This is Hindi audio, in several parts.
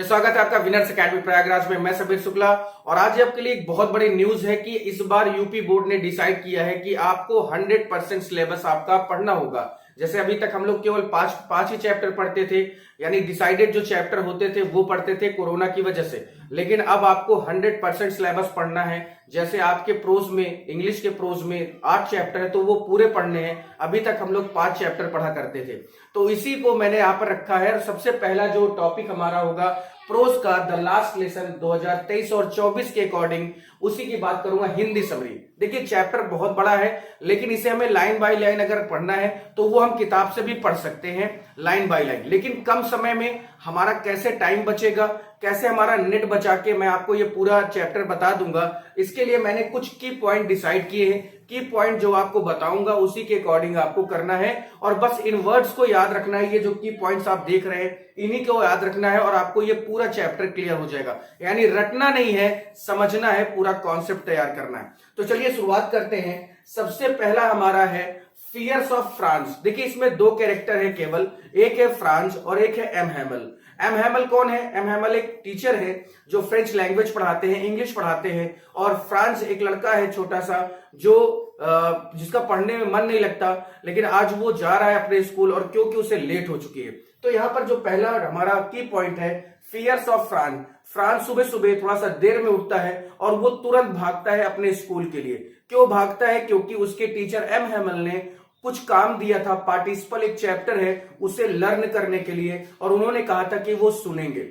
स्वागत है आपका विनर्स अकेडमी प्रयागराज में। मैं सबीर शुक्ला और आज आपके लिए एक बहुत बड़ी न्यूज है कि इस बार यूपी बोर्ड ने डिसाइड किया है कि आपको 100% सिलेबस आपका पढ़ना होगा। जैसे अभी तक हम लोग केवल पांच ही चैप्टर पढ़ते थे, यानी डिसाइडेड जो चैप्टर होते थे वो पढ़ते थे कोरोना की वजह से, लेकिन अब आपको 100% सिलेबस पढ़ना है। जैसे आपके प्रोज में, इंग्लिश के प्रोज में 8 चैप्टर है तो वो पूरे पढ़ने हैं। अभी तक हम लोग 5 चैप्टर पढ़ा करते थे, तो इसी को मैंने यहाँ पर रखा है। सबसे पहला जो टॉपिक हमारा होगा प्रोज का द लास्ट लेसन 2023 और 24 के अकॉर्डिंग, उसी की बात करूंगा, हिंदी समरी। देखिए चैप्टर बहुत बड़ा है, लेकिन इसे हमें लाइन बाय लाइन अगर पढ़ना है तो वो हम किताब से भी पढ़ सकते हैं लाइन बाय लाइन, लेकिन कम समय में हमारा कैसे टाइम बचेगा, कैसे हमारा नेट बचा के मैं आपको ये पूरा चैप्टर बता दूंगा। इसके लिए मैंने कुछ की पॉइंट डिसाइड किए हैं। की पॉइंट जो आपको बताऊंगा उसी के अकॉर्डिंग आपको करना है और बस इन वर्ड्स को याद रखना है। ये जो की पॉइंट्स आप देख रहे हैं इन्हीं को याद रखना है और आपको ये पूरा चैप्टर क्लियर हो जाएगा। यानी रटना नहीं है, समझना है, पूरा कॉन्सेप्ट तैयार करना है। तो चलिए शुरुआत करते हैं। सबसे पहला हमारा है फियर्स ऑफ फ्रांस। देखिए इसमें 2 कैरेक्टर है केवल, एक है फ्रांस और एक है एम हैमल। एम हैमल कौन है? एम हैमल एक टीचर है जो फ्रेंच लैंग्वेज पढ़ाते हैं, इंग्लिश पढ़ाते हैं, और फ्रांस एक लड़का है छोटा सा जो जिसका पढ़ने में मन नहीं लगता, लेकिन आज वो जा रहा है अपने स्कूल और क्योंकि उसे लेट हो चुकी है। तो यहां पर जो पहला हमारा की पॉइंट है फियर्स ऑफ फ्रांस। फ्रांस सुबह सुबह थोड़ा सा देर में उठता है और वो तुरंत भागता है अपने स्कूल के लिए। क्यों भागता है? क्योंकि उसके टीचर एम हैमल ने कुछ काम दिया था, पार्टिसिपल एक चैप्टर है उसे लर्न करने के लिए, और उन्होंने कहा था कि वो सुनेंगे।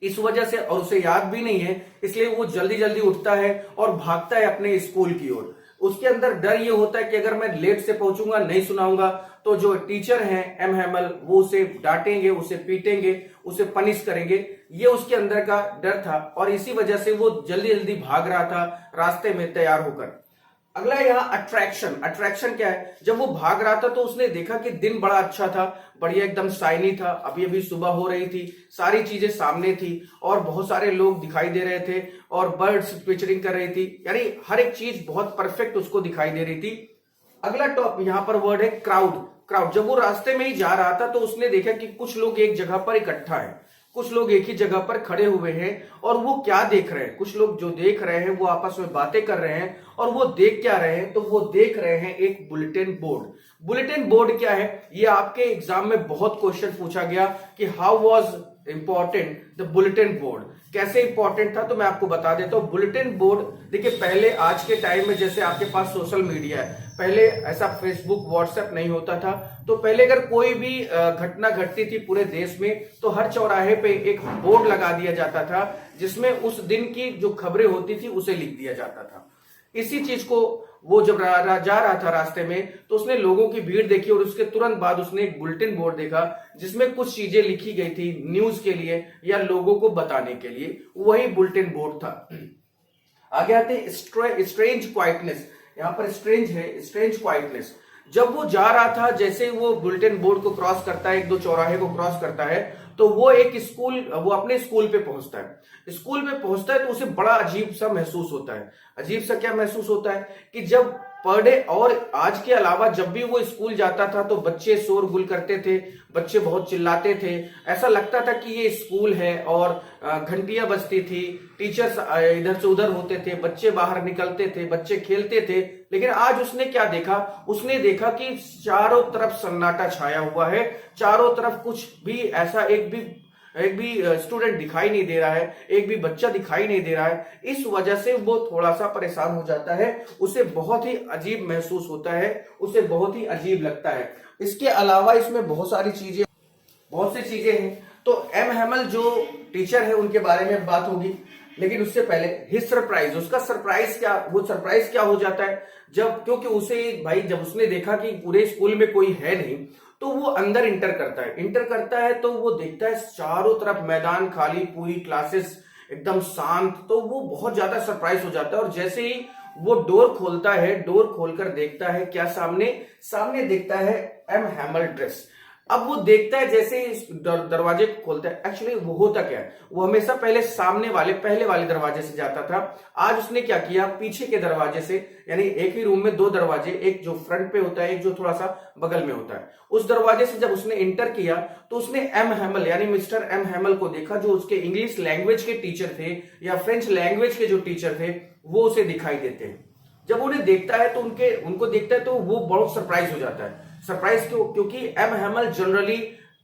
इस वजह से, और उसे याद भी नहीं है, इसलिए वो जल्दी जल्दी उठता है और भागता है अपने स्कूल की ओर। उसके अंदर डर ये होता है कि अगर मैं लेट से पहुंचूंगा, नहीं सुनाऊंगा, तो जो टीचर हैं एम हैमल वो उसे डांटेंगे, उसे पीटेंगे, उसे पनिश करेंगे। ये उसके अंदर का डर था और इसी वजह से वो जल्दी जल्दी भाग रहा था रास्ते में तैयार होकर। अगला यहाँ अट्रैक्शन। अट्रैक्शन क्या है? जब वो भाग रहा था तो उसने देखा कि दिन बड़ा अच्छा था, बढ़िया एकदम शाइनी था, अभी अभी सुबह हो रही थी, सारी चीजें सामने थी और बहुत सारे लोग दिखाई दे रहे थे और बर्ड्स ट्विचरिंग कर रही थी, यानी हर एक चीज बहुत परफेक्ट उसको दिखाई दे रही थी। अगला टॉप यहाँ पर वर्ड है क्राउड। क्राउड, जब वो रास्ते में ही जा रहा था तो उसने देखा कि कुछ लोग एक जगह पर इकट्ठा है, कुछ लोग एक ही जगह पर खड़े हुए हैं और वो क्या देख रहे हैं? कुछ लोग जो देख रहे हैं वो आपस में बातें कर रहे हैं और वो देख क्या रहे हैं? तो वो देख रहे हैं एक बुलेटिन बोर्ड। बुलेटिन बोर्ड क्या है? ये आपके एग्जाम में बहुत क्वेश्चन पूछा गया कि how was important the bulletin board, कैसे इंपॉर्टेंट था, तो मैं आपको बता देता हूं। बुलेटिन बोर्ड, देखिए पहले आज के टाइम में जैसे आपके पास सोशल मीडिया है, पहले ऐसा फेसबुक व्हाट्सएप नहीं होता था, तो पहले अगर कोई भी घटना घटती थी पूरे देश में तो हर चौराहे पे एक बोर्ड लगा दिया जाता था जिसमें उस दिन की जो खबरें होती थी उसे लिख दिया जाता था। इसी चीज को वो जब जा रहा था रास्ते में तो उसने लोगों की भीड़ देखी और उसके तुरंत बाद उसने एक बुलेटिन बोर्ड देखा जिसमें कुछ चीजें लिखी गई थी न्यूज के लिए या लोगों को बताने के लिए, वही बुलेटिन बोर्ड था। आगे आते हैं स्ट्रेंज क्वाइटनेस। यहाँ पर स्ट्रेंज है, स्ट्रेंज क्वाइटनेस। जब वो जा रहा था, जैसे वो बुलेटिन बोर्ड को क्रॉस करता है, 1-2 चौराहे को क्रॉस करता है, तो वो एक स्कूल, वो अपने स्कूल पे पहुंचता है। स्कूल पे पहुंचता है तो उसे बड़ा अजीब सा महसूस होता है। अजीब सा क्या महसूस होता है कि जब पर डे और आज के अलावा जब भी वो स्कूल जाता था तो बच्चे शोरगुल करते थे, बच्चे बहुत चिल्लाते थे, ऐसा लगता था कि ये स्कूल है और घंटियां बजती थी, टीचर्स इधर से उधर होते थे, बच्चे बाहर निकलते थे, बच्चे खेलते थे। लेकिन आज उसने क्या देखा? उसने देखा कि चारों तरफ सन्नाटा छाया हुआ है, चारों तरफ कुछ भी ऐसा एक भी स्टूडेंट दिखाई नहीं दे रहा है, एक भी बच्चा दिखाई नहीं दे रहा है। इस वजह से वो थोड़ा सा परेशान हो जाता है, उसे बहुत ही अजीब महसूस होता है, उसे बहुत ही अजीब लगता है। इसके अलावा इसमें बहुत सी चीजें हैं। तो एम हैमल जो टीचर है उनके बारे में बात होगी, लेकिन उससे पहले हिज सरप्राइज, उसका सरप्राइज क्या, वो सरप्राइज क्या हो जाता है जब, क्योंकि उसे भाई जब उसने देखा कि पूरे स्कूल में कोई है नहीं तो वो अंदर इंटर करता है तो वो देखता है चारों तरफ मैदान खाली, पूरी क्लासेस एकदम शांत, तो वो बहुत ज्यादा सरप्राइज हो जाता है। और जैसे ही वो डोर खोलता है, डोर खोलकर देखता है क्या सामने देखता है एम हैमल ड्रेस। अब वो देखता है जैसे ही इस दरवाजे को खोलता है, एक्चुअली वो होता क्या है, वो हमेशा पहले सामने वाले पहले वाले दरवाजे से जाता था। आज उसने क्या किया, पीछे के दरवाजे से, यानी एक ही रूम में दो दरवाजे, एक जो फ्रंट पे होता है, एक जो थोड़ा सा बगल में होता है, उस दरवाजे से जब उसने इंटर किया तो उसने एम हैमल यानी मिस्टर एम हैमल को देखा, जो उसके इंग्लिश लैंग्वेज के टीचर थे या फ्रेंच लैंग्वेज के जो टीचर थे वो उसे दिखाई देते हैं। जब उन्हें देखता है तो उनको देखता है तो वो बहुत सरप्राइज हो जाता है। सरप्राइज क्यों? क्योंकि M Hamel generally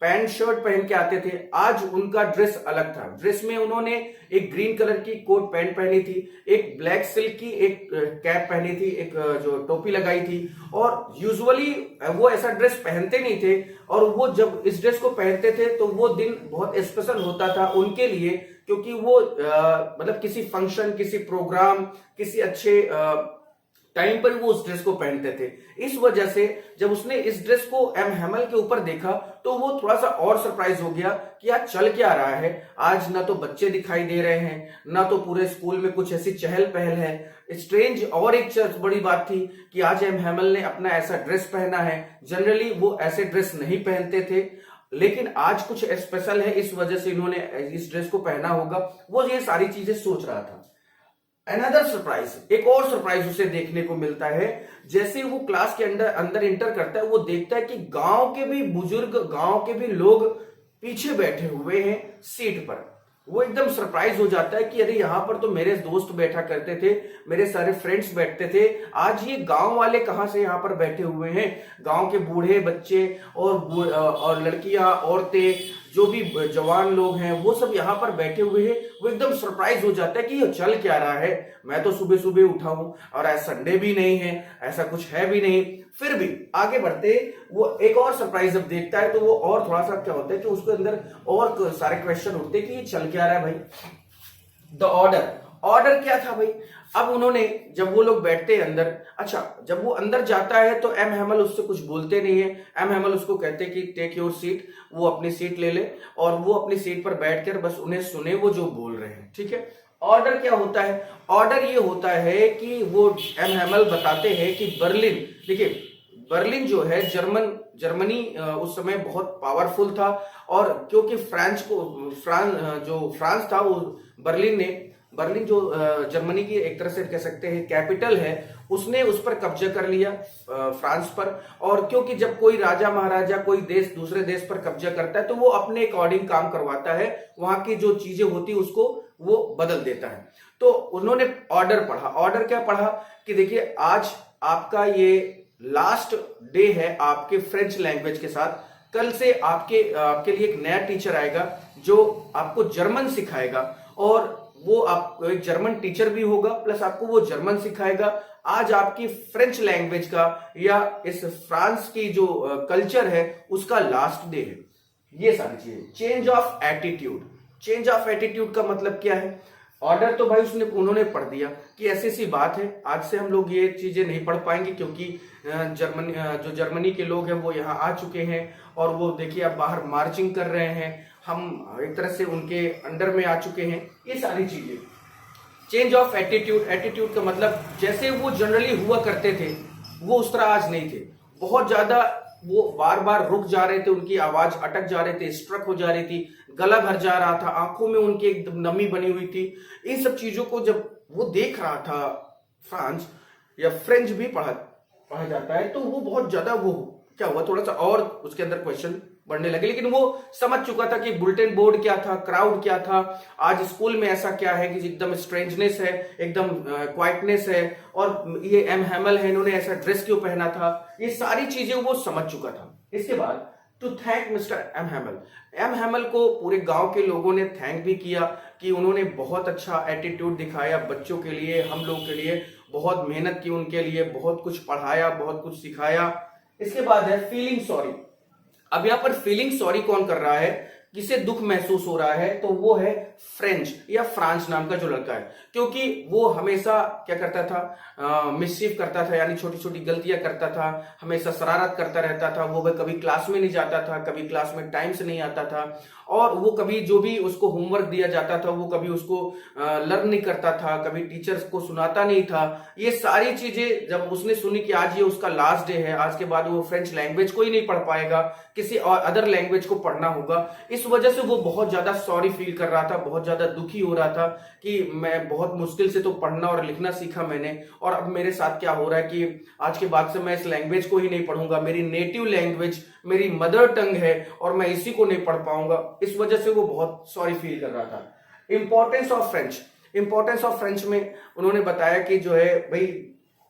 pant shirt पहन के आते थे, आज उनका ड्रेस अलग था। ड्रेस में उन्होंने एक ग्रीन कलर की कोट पैंट पहनी थी, एक ब्लैक सिल्क की एक कैप पहनी थी, एक जो टोपी लगाई थी, और यूजुअली वो ऐसा ड्रेस पहनते नहीं थे। और वो जब इस ड्रेस को पहनते थे तो वो दिन बहुत स्पेशल होता था उनके लिए, क्योंकि वो मतलब किसी फंक्शन, किसी प्रोग्राम, किसी अच्छे टाइम पर वो उस ड्रेस को पहनते थे। इस वजह से जब उसने इस ड्रेस को एम हैमल के ऊपर देखा तो वो थोड़ा सा और सरप्राइज हो गया कि आज चल क्या रहा है। आज ना तो बच्चे दिखाई दे रहे हैं, ना तो पूरे स्कूल में कुछ ऐसी चहल पहल है। स्ट्रेंज और एक बड़ी बात थी कि आज एम हैमल ने अपना ऐसा ड्रेस पहना है। जनरली वो ऐसे ड्रेस नहीं पहनते थे, लेकिन आज कुछ स्पेशल है, इस वजह से इन्होंने इस ड्रेस को पहना होगा। वो ये सारी चीजें सोच रहा था। अनदर सरप्राइज, एक और सरप्राइज उसे देखने को मिलता है। जैसे वो क्लास के अंदर इंटर करता है, वो देखता है कि गांव के भी बुजुर्ग, गांव के भी लोग पीछे बैठे हुए हैं सीट पर। वो एकदम सरप्राइज हो जाता है कि अरे यहाँ पर तो मेरे दोस्त बैठा करते थे, मेरे सारे फ्रेंड्स बैठते थे, आज ये गांव वाले कहाँ से यहाँ पर बैठे हुए हैं। गांव के बूढ़े, बच्चे और लड़कियां, औरतें, जो भी जवान लोग हैं वो सब यहाँ पर बैठे हुए हैं। वो एकदम सरप्राइज हो जाता है कि ये चल क्या रहा है। मैं तो सुबह सुबह उठा हूं और आज संडे भी नहीं है, ऐसा कुछ है भी नहीं। फिर भी आगे बढ़ते वो एक और सरप्राइज जब देखता है तो वो और थोड़ा सा क्या होता है कि उसके अंदर और सारे क्वेश्चन उठते कि ये चल क्या रहा है भाई। द ऑर्डर क्या था भाई। अब उन्होंने, जब वो लोग बैठते हैं अंदर, अच्छा जब वो अंदर जाता है तो एम हैमल उससे कुछ बोलते नहीं है। एम हैमल उसको कहते कि टेक योर सीट, वो अपनी सीट ले ले और वो अपनी सीट पर बैठकर बस उन्हें सुने वो जो बोल रहे हैं। ठीक है। ऑर्डर क्या होता है? ऑर्डर ये होता है कि वो एम हैमल बताते हैं कि बर्लिन, देखिए बर्लिन जो है जर्मनी उस समय बहुत पावरफुल था, और क्योंकि फ्रांस था, वो बर्लिन जो जर्मनी की एक तरह से कह सकते हैं कैपिटल है, उसने उस पर कब्जा कर लिया फ्रांस पर। और क्योंकि जब कोई राजा महाराजा कोई देश दूसरे देश पर कब्जा करता है तो वो अपने अकॉर्डिंग काम करवाता है, वहां की जो चीजें होती है उसको वो बदल देता है। तो उन्होंने ऑर्डर पढ़ा। ऑर्डर क्या पढ़ा कि देखिए आज आपका ये लास्ट डे है आपके फ्रेंच लैंग्वेज के साथ। कल से आपके लिए एक नया टीचर आएगा जो आपको जर्मन सिखाएगा, और वो आप एक जर्मन टीचर भी होगा प्लस आपको वो जर्मन सिखाएगा। आज आपकी फ्रेंच लैंग्वेज का या इस फ्रांस की जो कल्चर है उसका लास्ट डे है। ये सारी चीजें। चेंज ऑफ एटीट्यूड का मतलब क्या है? ऑर्डर तो भाई उन्होंने पढ़ दिया कि ऐसी सी बात है, आज से हम लोग ये चीजें नहीं पढ़ पाएंगे क्योंकि जो जर्मनी के लोग हैं वो यहाँ आ चुके हैं, और वो देखिए अब बाहर मार्चिंग कर रहे हैं, हम एक तरह से उनके अंडर में आ चुके हैं। ये सारी चीजें। चेंज ऑफ एटीट्यूड का मतलब जैसे वो जनरली हुआ करते थे वो उस तरह आज नहीं थे। बहुत ज्यादा वो बार बार रुक जा रहे थे, उनकी आवाज अटक जा रहे थे, स्ट्रक हो जा रही थी, गला भर जा रहा था, आंखों में उनकी एकदम नमी बनी हुई थी। इन सब चीजों को जब वो देख रहा था, फ्रांस या फ्रेंच भी पढ़ा जाता है, तो वो बहुत ज्यादा वो क्या हुआ, थोड़ा सा और उसके अंदर क्वेश्चन बढ़ने लगे। लेकिन वो समझ चुका था कि बुलेटिन बोर्ड क्या था, क्राउड क्या था, आज स्कूल में ऐसा क्या है कि एकदम स्ट्रेंजनेस है, एकदम क्वाइटनेस है, और ये एम हैमल है, इन्होंने ऐसा ड्रेस क्यों पहना था, ये सारी चीजें वो समझ चुका था। इसके बाद to thank mister M Hamel को पूरे गांव के लोगों ने थैंक भी किया कि उन्होंने बहुत अच्छा एटीट्यूड दिखाया बच्चों के लिए, हम लोग के लिए बहुत मेहनत की, उनके लिए बहुत कुछ पढ़ाया, बहुत कुछ सिखाया। इसके बाद है फीलिंग सॉरी। अब यहां पर फीलिंग सॉरी कौन कर रहा है? किसे दुख महसूस हो रहा है, तो वो है फ्रेंच या फ्रांस नाम का जो लड़का है, क्योंकि वो हमेशा क्या करता था, मिसचीफ करता था, यानी छोटी छोटी गलतियां करता था, हमेशा शरारत करता रहता था। वो कभी क्लास में नहीं जाता था, कभी क्लास में टाइम से नहीं आता था, और वो कभी जो भी उसको होमवर्क दिया जाता था वो कभी उसको लर्न नहीं करता था, कभी टीचर्स को सुनाता नहीं था। ये सारी चीजें जब उसने सुनी कि आज ये उसका लास्ट डे है, आज के बाद वो फ्रेंच लैंग्वेज को ही नहीं पढ़ पाएगा, किसी और अदर लैंग्वेज को पढ़ना होगा, इस वजह से वो बहुत ज्यादा सॉरी फील कर रहा था, बहुत ज्यादा दुखी हो रहा था कि मैं बहुत मुश्किल से तो पढ़ना और लिखना सीखा मैंने, और अब मेरे साथ क्या हो रहा है कि आज के बाद से मैं इस लैंग्वेज को ही नहीं पढ़ूंगा, मेरी नेटिव लैंग्वेज मेरी मदर टंग है और मैं इसी को नहीं पढ़ पाऊंगा। इस वजह से वो बहुत सॉरी फील कर रहा था। इंपॉर्टेंस ऑफ फ्रेंच में उन्होंने बताया कि जो है भाई,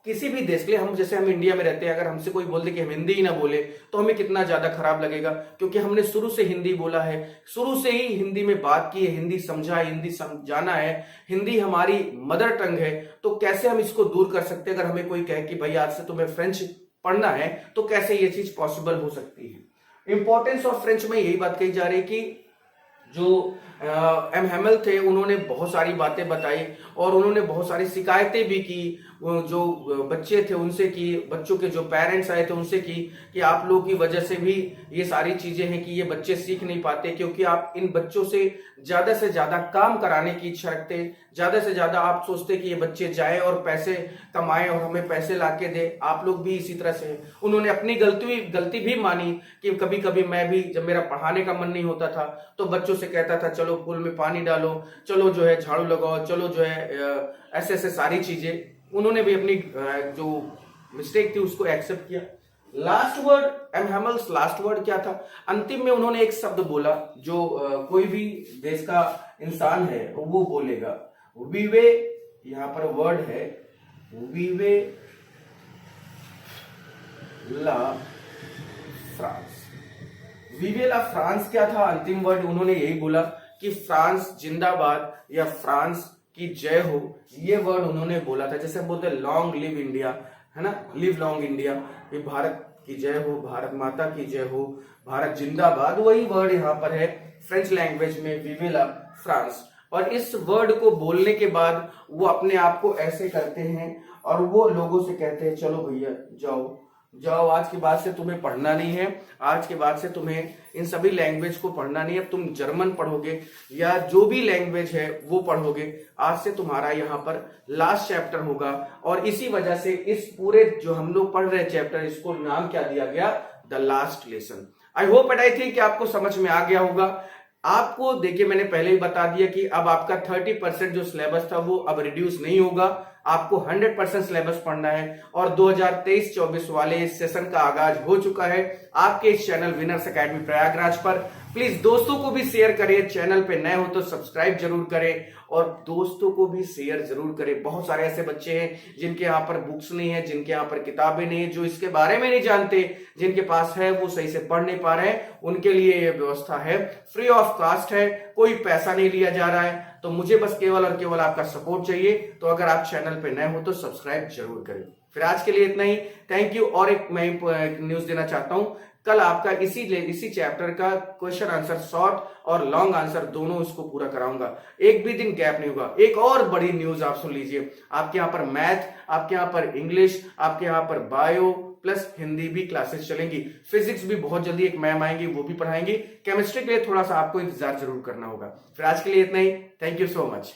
किसी भी देश के लिए, हम जैसे हम इंडिया में रहते हैं, अगर हमसे कोई बोल दे कि हम हिंदी ही ना बोले तो हमें कितना ज्यादा खराब लगेगा, क्योंकि हमने शुरू से हिंदी बोला है, शुरू से ही हिंदी में बात की है, हिंदी समझा है, हिंदी समझाना है, हिंदी हमारी मदर टंग है। तो कैसे हम इसको दूर कर सकते हैं? अगर हमें कोई कहे कि भाई आज से तुम्हें फ्रेंच पढ़ना है, तो कैसे ये चीज पॉसिबल हो सकती है? इंपॉर्टेंस ऑफ फ्रेंच में यही बात कही जा रही है कि जो एम हैमल थे, उन्होंने बहुत सारी बातें बताई और उन्होंने बहुत सारी शिकायतें भी की, जो बच्चे थे उनसे की, बच्चों के जो पेरेंट्स आए थे उनसे की, कि आप लोगों की वजह से भी ये सारी चीजें हैं कि ये बच्चे सीख नहीं पाते, क्योंकि आप इन बच्चों से ज्यादा काम कराने की इच्छा रखते, ज्यादा से ज्यादा आप सोचते कि ये बच्चे जाए और पैसे कमाए और हमें पैसे लाके दे। आप लोग भी इसी तरह से। उन्होंने अपनी गलती भी मानी कि कभी कभी मैं भी, जब मेरा पढ़ाने का मन नहीं होता था तो बच्चों से कहता था चलो पूल में पानी डालो, चलो जो है झाड़ू लगाओ, चलो जो है ऐसे ऐसे सारी चीजें। उन्होंने भी अपनी जो मिस्टेक थी उसको एक्सेप्ट किया। Last word, M Hamel's last word क्या था? अंतिम में उन्होंने एक शब्द बोला जो कोई भी देश का इंसान है वो बोलेगा, वीवे, यहां पर वर्ड है वीवे ला फ्रांस। वीवे ला फ्रांस क्या था? अंतिम वर्ड उन्होंने यही बोला कि फ्रांस जिंदाबाद या फ्रांस की जय हो, ये वर्ड उन्होंने बोला था। जैसे हम बोलते हैं लॉन्ग लिव इंडिया, है ना, लिव लॉन्ग इंडिया, ये भारत की जय हो, भारत माता की जय हो, भारत जिंदाबाद, वही वर्ड यहाँ पर है फ्रेंच लैंग्वेज में, विवे ला फ्रांस। और इस वर्ड को बोलने के बाद वो अपने आप को ऐसे करते हैं और वो लोगों से कहते हैं चलो भैया जाओ जाओ, आज के बाद से तुम्हें पढ़ना नहीं है, आज के बाद से तुम्हें इन सभी लैंग्वेज को पढ़ना नहीं है, अब तुम जर्मन पढ़ोगे या जो भी लैंग्वेज है वो पढ़ोगे, आज से तुम्हारा यहाँ पर लास्ट चैप्टर होगा। और इसी वजह से इस पूरे जो हम लोग पढ़ रहे चैप्टर, इसको नाम क्या दिया गया? The last lesson. I hope and I think कि आपको समझ में आ गया होगा। आपको देखिए, मैंने पहले ही बता दिया कि अब आपका 30% जो सिलेबस था वो अब रिड्यूस नहीं होगा, आपको 100% सिलेबस पढ़ना है। और 2023-24 वाले सेशन का आगाज हो चुका है आपके इस चैनल विनर्स एकेडमी प्रयागराज पर। प्लीज दोस्तों को भी शेयर करें, चैनल पे नए हो तो सब्सक्राइब जरूर करें और दोस्तों को भी शेयर जरूर करें। बहुत सारे ऐसे बच्चे हैं जिनके यहाँ पर बुक्स नहीं है, जिनके यहाँ पर किताबें नहीं है, जो इसके बारे में नहीं जानते, जिनके पास है वो सही से पढ़ नहीं पा रहे हैं, उनके लिए ये व्यवस्था है, फ्री ऑफ कॉस्ट है, कोई पैसा नहीं लिया जा रहा है। तो मुझे बस केवल और केवल आपका सपोर्ट चाहिए। तो अगर आप चैनल पे नए हो तो सब्सक्राइब जरूर करें। फिर आज के लिए इतना ही, थैंक यू। और एक मैं न्यूज देना चाहता हूं, कल आपका इसी चैप्टर का क्वेश्चन आंसर, शॉर्ट और लॉन्ग आंसर दोनों इसको पूरा कराऊंगा, एक भी दिन गैप नहीं होगा। एक और बड़ी न्यूज आप सुन लीजिए, आपके यहाँ पर मैथ, आपके यहाँ पर इंग्लिश, आपके यहाँ पर बायो प्लस हिंदी भी क्लासेस चलेंगी। फिजिक्स भी बहुत जल्दी एक मैम आएंगी, वो भी पढ़ाएंगी। केमिस्ट्री के लिए थोड़ा सा आपको इंतजार जरूर करना होगा। फिर आज के लिए इतना ही, थैंक यू सो मच।